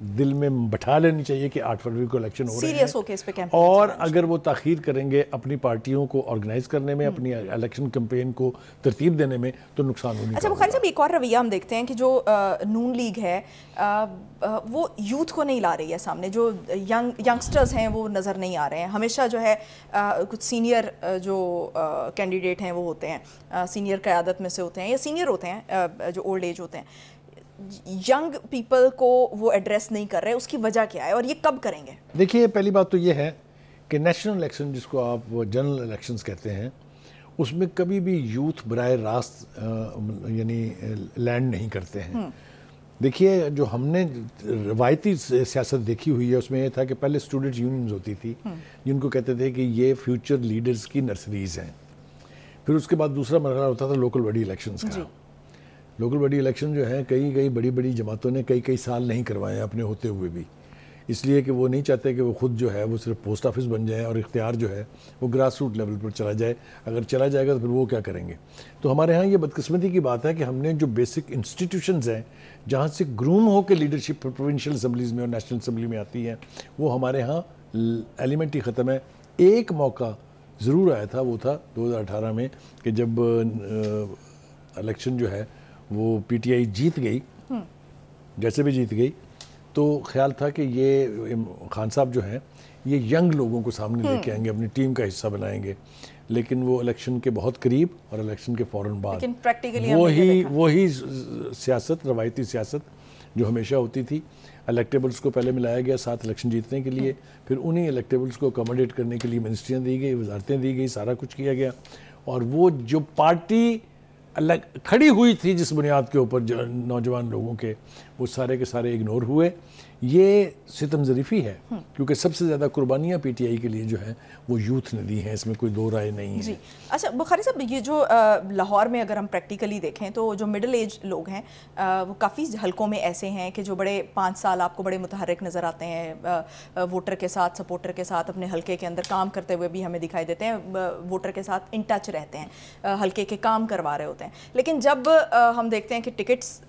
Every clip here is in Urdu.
دل میں بٹھا لینی چاہیے کہ 8 فروری کو الیکشن ہو رہے ہیں سیریس ہو کے اس پہ کیمپین، اور اگر وہ تاخیر کریں گے اپنی پارٹیوں کو آرگنائز کرنے میں، اپنی الیکشن کیمپین کو ترتیب دینے میں، تو نقصان ہونی. اچھا بخاری صاحب، ایک اور رویہ ہم دیکھتے ہیں کہ جو نون لیگ ہے وہ یوتھ کو نہیں لا رہی ہے سامنے، جو ینگسٹرز ہیں وہ نظر نہیں آ رہے ہیں. ہمیشہ جو ہے کچھ سینئر جو کینڈیڈیٹ ہیں وہ ہوتے ہیں، سینئر قیادت میں سے ہوتے ہیں یا سینئر ہوتے ہیں جو اولڈ ایج ہوتے ہیں، ینگ پیپل کو وہ ایڈریس نہیں کر رہے. اس کی وجہ کیا ہے اور یہ کب کریں گے؟ دیکھیے، پہلی بات تو یہ ہے کہ نیشنل الیکشن جس کو آپ جنرل الیکشنز کہتے ہیں، اس میں کبھی بھی یوتھ براہ راست یعنی لینڈ نہیں کرتے ہیں. دیکھیے، جو ہم نے روایتی سیاست دیکھی ہوئی ہے اس میں یہ تھا کہ پہلے اسٹوڈنٹ یونینز ہوتی تھی جن کو کہتے تھے کہ یہ فیوچر لیڈرز کی نرسریز ہیں. پھر اس کے بعد دوسرا مرحلہ ہوتا تھا لوکل باڈی الیکشنز کا. لوکل باڈی الیکشن جو ہیں کئی بڑی جماعتوں نے کئی سال نہیں کروائے ہیں اپنے ہوتے ہوئے بھی، اس لیے کہ وہ نہیں چاہتے کہ وہ خود جو ہے وہ صرف پوسٹ آفس بن جائیں اور اختیار جو ہے وہ گراس روٹ لیول پر چلا جائے. اگر چلا جائے گا تو پھر وہ کیا کریں گے؟ تو ہمارے ہاں یہ بدقسمتی کی بات ہے کہ ہم نے جو بیسک انسٹیٹیوشنز ہیں جہاں سے گروم ہو کے لیڈرشپ پروونشل اسمبلیز میں اور نیشنل اسمبلی میں آتی ہے، وہ ہمارے ہاں ایلیمنٹ ہی ختم ہے. ایک موقع ضرور آیا تھا، وہ تھا 2018 میں کہ جب الیکشن جو ہے وہ پی ٹی آئی جیت گئی، جیسے بھی جیت گئی، تو خیال تھا کہ یہ خان صاحب جو ہیں یہ ینگ لوگوں کو سامنے لے کے آئیں گے، اپنی ٹیم کا حصہ بنائیں گے. لیکن وہ الیکشن کے بہت قریب اور الیکشن کے فوراً بعد وہی سیاست، روایتی سیاست جو ہمیشہ ہوتی تھی، الیکٹیبلز کو پہلے ملایا گیا ساتھ الیکشن جیتنے کے لیے، پھر انہی الیکٹیبلز کو اکوموڈیٹ کرنے کے لیے منسٹریاں دی گئی، وزارتیں دی گئی، سارا کچھ کیا گیا. اور وہ جو پارٹی کھڑی ہوئی تھی جس بنیاد کے اوپر نوجوان لوگوں کے، وہ سارے کے سارے اگنور ہوئے. یہ ستم ظریفی ہے کیونکہ سب سے زیادہ قربانیاں پی ٹی آئی کے لیے جو ہیں وہ یوتھ نے دی ہیں، اس میں کوئی دو رائے نہیں ہے. جی اچھا بخاری صاحب، یہ جو لاہور میں اگر ہم پریکٹیکلی دیکھیں تو جو مڈل ایج لوگ ہیں وہ کافی حلقوں میں ایسے ہیں کہ جو بڑے 5 سال آپ کو بڑے متحرک نظر آتے ہیں، ووٹر کے ساتھ، سپورٹر کے ساتھ اپنے حلقے کے اندر کام کرتے ہوئے بھی ہمیں دکھائی دیتے ہیں، ووٹر کے ساتھ ان ٹچ رہتے ہیں، حلقے کے کام کروا رہے ہوتے ہیں. لیکن جب ہم دیکھتے ہیں کہ ٹکٹس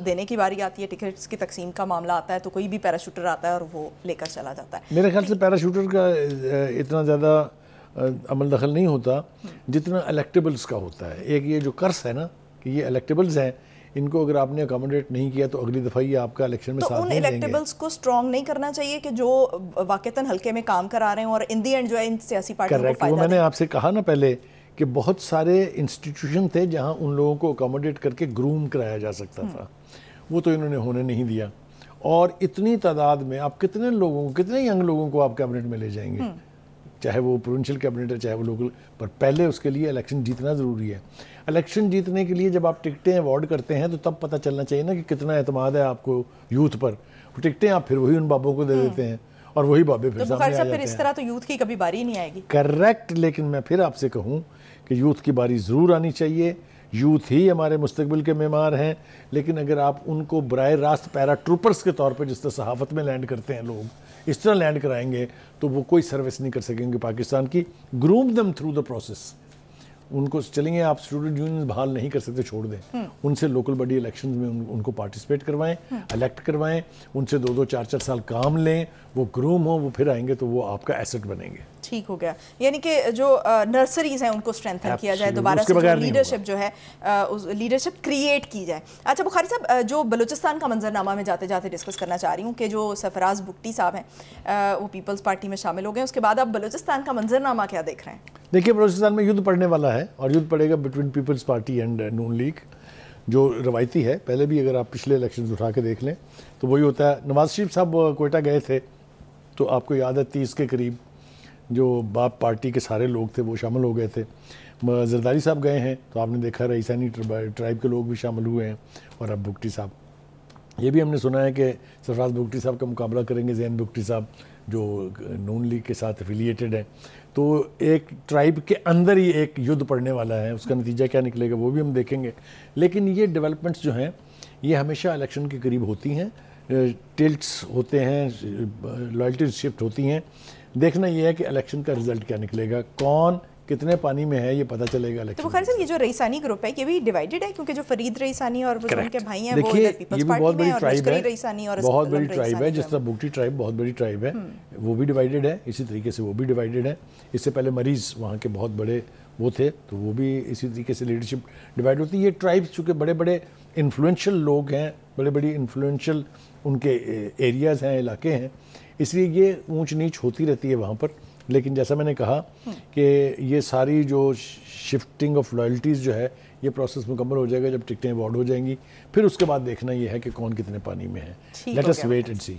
دینے کی باری آتی ہے، ٹکٹس کی تقسیم کا معاملہ آتا ہے، تو کوئی بھی پیراشوٹر آتا ہے اور وہ لے کر چلا جاتا ہے. میرے خیال سے پیراشوٹر کا اتنا زیادہ عمل دخل نہیں ہوتا جتنا الیکٹیبلز کا ہوتا ہے. ایک یہ جو قرض ہے نا کہ یہ الیکٹیبلز ہیں، ان کو اگر آپ نے اکوموڈیٹ نہیں کیا تو اگلی دفعہ یہ آپ کا الیکشن میں ساتھ نہیں دیں گے. تو ان الیکٹیبلز کو سٹرونگ نہیں کرنا چاہیے کہ جو واقعتاً حلقے میں کام کرا رہے ہیں اور ان دی اینڈ جو ہے ان سیاسی پارٹیوں کو فائدہ دیں. میں نے آپ سے کہا نا پہلے کہ بہت سارے انسٹیٹیوشن تھے جہاں ان لوگوں کو اکوموڈیٹ کر کے گروم کرایا جا سکتا تھا، وہ تو انہوں نے ہونے نہیں دیا. اور اتنی تعداد میں آپ کتنے لوگوں کو، کتنے ینگ لوگوں کو آپ کیبنٹ میں لے جائیں گے، چاہے وہ پروونشل کیبنٹ ہے چاہے وہ لوکل. پر پہلے اس کے لیے الیکشن جیتنا ضروری ہے. الیکشن جیتنے کے لیے جب آپ ٹکٹیں ایوارڈ کرتے ہیں تو تب پتہ چلنا چاہیے نا کہ کتنا اعتماد ہے آپ کو یوتھ پر. ٹکٹیں آپ پھر وہی ان بابوں کو دے دیتے ہیں اور وہی بابے پھر سامنے آ جاتے ہیں. پھر اس طرح تو یوتھ کی کبھی باری نہیں آئے گی. کریکٹ. لیکن میں پھر آپ سے کہوں کہ یوتھ کی باری ضرور آنی چاہیے. یوتھ ہی ہمارے مستقبل کے معمار ہیں. لیکن اگر آپ ان کو براہ راست پیرا ٹروپرز کے طور پہ جس طرح صحافت میں لینڈ کرتے ہیں لوگ، اس طرح لینڈ کرائیں گے تو وہ کوئی سروس نہیں کر سکیں گے پاکستان کی. Groom them through the process. ان کو چلیں گے آپ اسٹوڈنٹ یونین بحال نہیں کر سکتے، چھوڑ دیں. ان سے لوکل باڈی الیکشنز میں ان کو پارٹیسپیٹ کروائیں، الیکٹ کروائیں، ان سے 2-2 4-4 سال کام لیں، وہ گروم ہوں، وہ پھر آئیں گے تو وہ آپ کا ایسٹ بنیں گے. ٹھیک ہو گیا. یعنی کہ جو نرسریز ہیں ان کو اسٹرینتھن کیا جائے، دوبارہ سے جو لیڈرشپ جو ہے لیڈرشپ کریٹ کی جائے. اچھا بخاری صاحب، جو بلوچستان کا منظرنامہ میں جاتے جاتے ڈسکس کرنا چاہ رہی ہوں کہ جو سرفراز بگٹی صاحب ہیں وہ پیپلز پارٹی میں شامل ہو گئے، اس کے بعد آپ بلوچستان کا منظرنامہ کیا دیکھ رہے ہیں؟ دیکھیے، بلوچستان میں یدھ پڑنے والا ہے اور یدھ پڑے گا بٹوین پیپلز پارٹی اینڈ نون لیگ، جو روایتی ہے. پہلے بھی اگر آپ پچھلے الیکشنز اٹھا کے دیکھ لیں تو وہی ہوتا ہے. نواز شریف صاحب کوئٹہ گئے تھے تو آپ کو یاد ہے 30 کے قریب جو باپ پارٹی کے سارے لوگ تھے وہ شامل ہو گئے تھے. زرداری صاحب گئے ہیں تو آپ نے دیکھا رئیسانی ٹرائب کے لوگ بھی شامل ہوئے ہیں. اور اب بگٹی صاحب، یہ بھی ہم نے سنا ہے کہ سرفراز بگٹی صاحب کا مقابلہ کریں گے زین بگٹی صاحب جو نون لیگ کے ساتھ افیلیٹڈ ہیں. تو ایک ٹرائب کے اندر ہی ایک یدھ پڑنے والا ہے. اس کا نتیجہ کیا نکلے گا وہ بھی ہم دیکھیں گے. لیکن یہ ڈیولپمنٹس جو ہیں یہ ہمیشہ الیکشن کے قریب ہوتی ہیں. ٹلٹس ہوتے ہیں، لائلٹیز شفٹ ہوتی ہیں. دیکھنا یہ ہے کہ الیکشن کا رزلٹ کیا نکلے گا، کون کتنے پانی میں ہے یہ پتہ چلے گا تو الیکشن. بخاری صاحب یہ جو رئیسانی گروپ ہے یہ بھی ڈیوائیڈڈ ہے کیونکہ جو فرید رئیسانی اور وہ جو ان کے بھائی ہیں وہ دیکھیے پیپلز یہ بھی بہت پارٹی میں بڑی اور ٹرائب لشکری ہے, رئیسانی اور بہت بڑی ٹرائب ہے, جس طرح بگٹی ٹرائب بہت بڑی ٹرائب ہے وہ بھی ڈیوائیڈڈ ہے, اسی طریقے سے وہ بھی ڈیوائیڈڈ ہے. اس سے پہلے مریض وہاں کے بہت بڑے وہ تھے تو وہ بھی اسی طریقے سے لیڈرشپ ڈیوائیڈ ہوتی ہے. یہ ٹرائبس چونکہ بڑے بڑے انفلوئنشل لوگ ہیں, بڑے بڑی انفلوئنشل ان کے ایریاز ہیں, علاقے ہیں, اس لیے یہ اونچ نیچ ہوتی رہتی ہے وہاں پر. لیکن جیسا میں نے کہا کہ یہ ساری جو شفٹنگ آف لائلٹیز جو ہے یہ پروسیس مکمل ہو جائے گا جب ٹکٹیں ایوارڈ ہو جائیں گی, پھر اس کے بعد دیکھنا یہ ہے کہ کون کتنے پانی میں ہے. Let us wait and C.